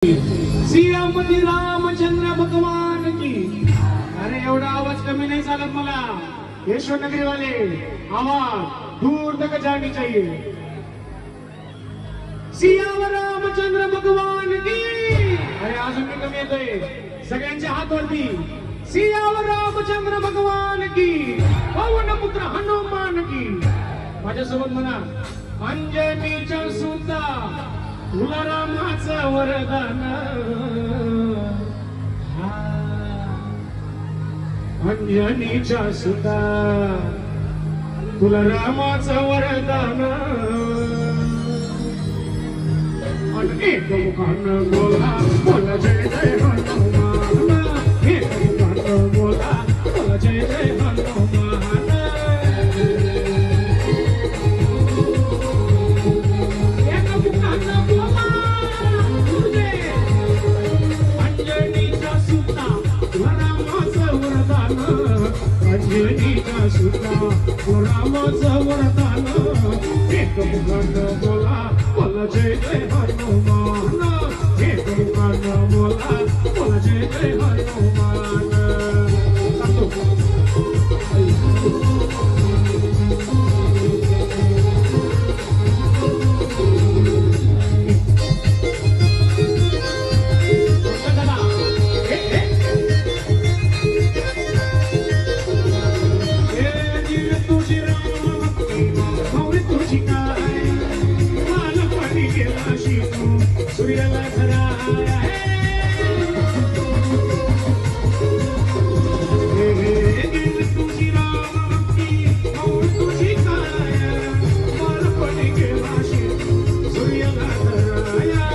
सियापती रामचंद्र भगवान की। अरे एवढा आवाज कमी नहीं चालत मला। यशवंत नगरी वाले आवाज दूर तक जानी चाहिए। सियावर रामचंद्र भगवान की। अरे अजून मी कमी येतोय। सगळ्यांचे हात वरती। सियावर रामचंद्र भगवान की। पवन पुत्र हनुमान की। माझ्यासोबत म्हणा, अंजनीच्या सुता तुला रामाचं वरदान। अंजनीच्या सुता तुला रामाचं वरदान। एक मुखानं बोला बोला जय जय हनुमान। एक मुखानं बोला बोला जय जय हनुमान। अंजनीच्या सुता रामाचं वरदान। एक मुखानं बोला बोला जय जय हनुमान। एक मुखानं बोला बोला जय जय हनुमान। सूर्याला खरा तुझी राम भक्ती और तुझी काया बालपणी गेला शिव सूर्याला खराया।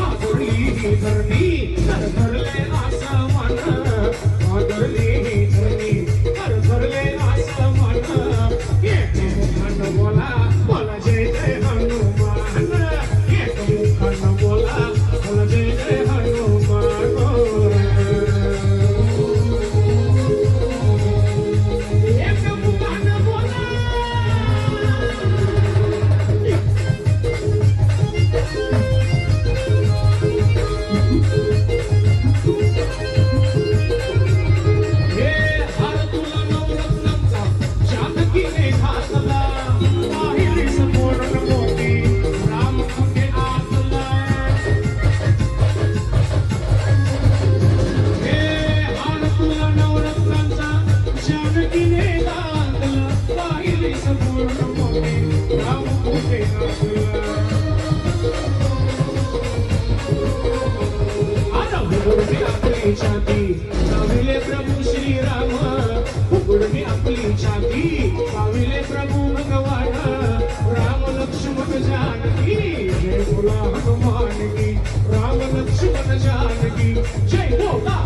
आदरली ही धरणी थरथरले आसमान। आदरली ही धरणी थरथरले आसमान। बोला बोला जय जय हनुमान। एक मुखानं बोला बोला जय जय हनुमान। एक मुखानं बोला। हे हार तुला नवरत्नांचा जानकीने घातला। आपली छाती पाविले प्रभू श्री राम। उघडली आपली छाती पाविले प्रभु भगवान। राम लक्ष्मण जानकी जय बोला हनुमान की। राम लक्ष्मण जानकी जय बोला